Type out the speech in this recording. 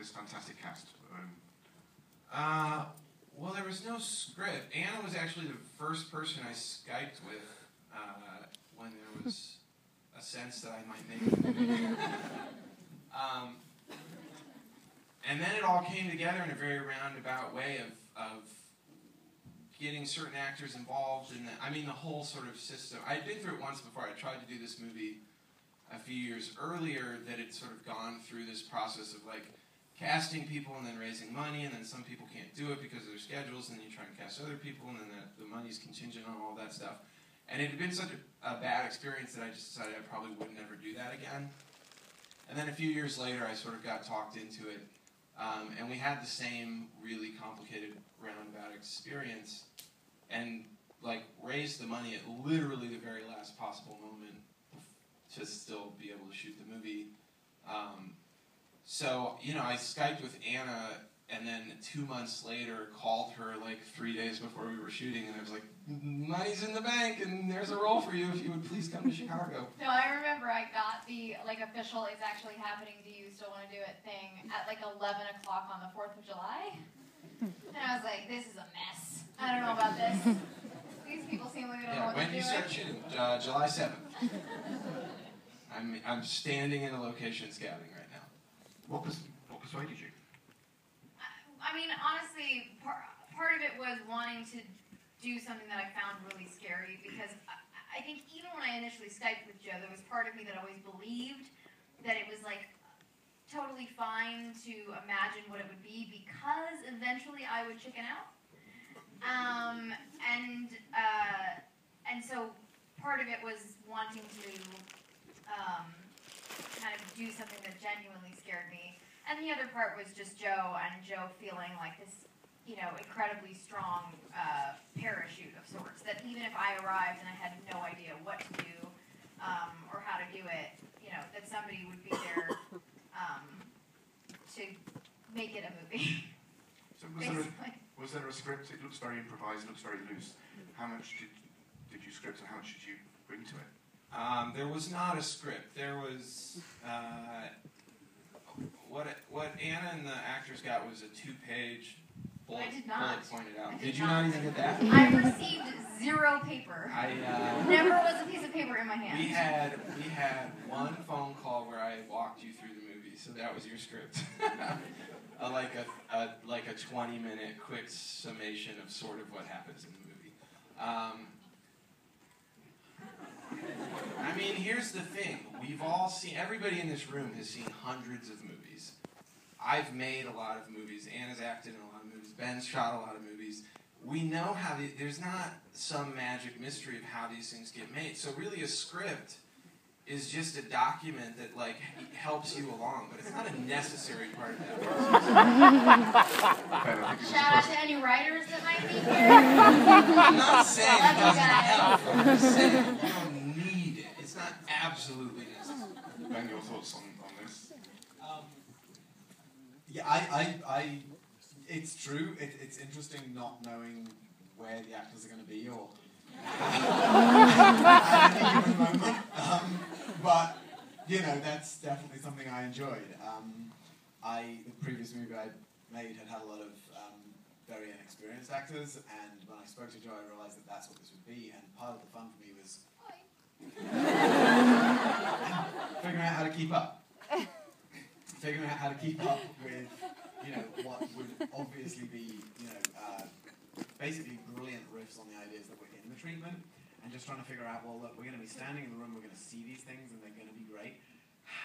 this fantastic cast? Well, there was no script. Anna was actually the first person I Skyped with when there was a sense that I might make a movie. And then it all came together in a very roundabout way of getting certain actors involved in the whole sort of system. I'd been through it once before. I tried to do this movie a few years earlier that had sort of gone through this process of like casting people and then raising money, and then some people can't do it because of their schedules, and then you try and cast other people, and then the money's contingent on all that stuff. And it had been such a bad experience that I just decided I probably would never do that again. And then a few years later, I sort of got talked into it, and we had the same really complicated roundabout experience, and like raised the money at literally the very last possible moment to still be able to shoot the movie. So, I Skyped with Anna, and then 2 months later called her like 3 days before we were shooting, and I was like, money's in the bank, and there's a role for you if you would please come to Chicago. No, I remember I got the official "It's actually happening, do you still want to do it" thing at like 11 o'clock on the 4th of July. And I was like, this is a mess. I don't know about this. These people seem like they don't know what they're doing. When you start shooting? July 7th. I'm standing in a location scouting right now. What persuaded you? I mean, honestly, part of it was wanting to do something that I found really scary, because I think even when I initially Skyped with Joe, there was part of me that always believed that it was like totally fine to imagine what it would be, because eventually I would chicken out. And so part of it was wanting to kind of do something that genuinely scared me. And the other part was just Joe, and Joe feeling like this, incredibly strong parachute of sorts, that even if I arrived and I had no idea what to do or how to do it, that somebody would be there to make it a movie. So was there a script? It looks very improvised, it looks very loose. How much did you script, and how much did you bring to it? There was not a script. There was what Anna and the actors got was a 2-page bullet pointed out. Did you not even get that? I received 0 paper. Never was a piece of paper in my hand. We had one phone call where I walked you through the movie, so that was your script. Like a 20-minute quick summation of sort of what happens in the movie. I mean, here's the thing. We've all seen, everybody in this room has seen hundreds of movies. I've made a lot of movies. Anna's acted in a lot of movies. Ben's shot a lot of movies. We know how there's not some magic mystery of how these things get made. So really a script is just a document that like helps you along, but it's not a necessary part of that process. Shout out to any writers that might be here. I'm not saying it doesn't help. I'm just saying you don't need it. It's not absolutely necessary. Ben, your thoughts on this? Yeah, it's true. It's interesting not knowing where the actors are going to be or at any given moment. But that's definitely something I enjoyed. The previous movie I made had a lot of very inexperienced actors, and when I spoke to Joe, I realized that that's what this would be. And part of the fun for me was figuring out how to keep up. Figuring out how to keep up with, what would obviously be, basically brilliant riffs on the ideas that were in the treatment, and just trying to figure out, well, look, we're going to be standing in the room, we're going to see these things, and they're going to be great,